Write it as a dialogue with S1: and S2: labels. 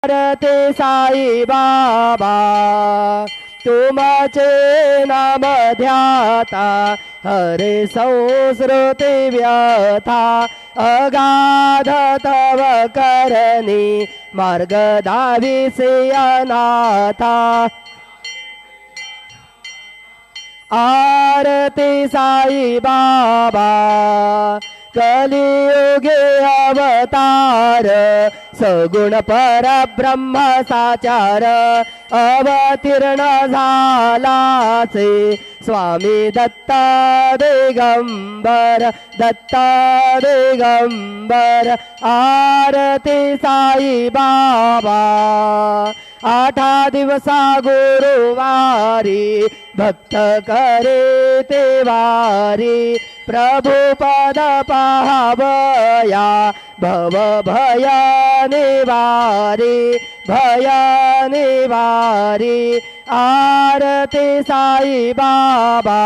S1: आरती साई बाबा तुमचे नाम ध्याता हरे संस्कृती व्यथा अगाध तव करणी मार्ग दाविसे अनाथा आरती साई बाबा कलियुगे अवतार सगुण परब्रह्म साचार अवतीर्ण झालाचे स्वामी दत्ता दिगंबर दत्ता दिगंबर आरती साई बाबा आठा दिवसा गुरुवारी भक्त करे ते वारी प्रभु पद पावया भव भय निवारी भय निवारी आरती साई बाबा।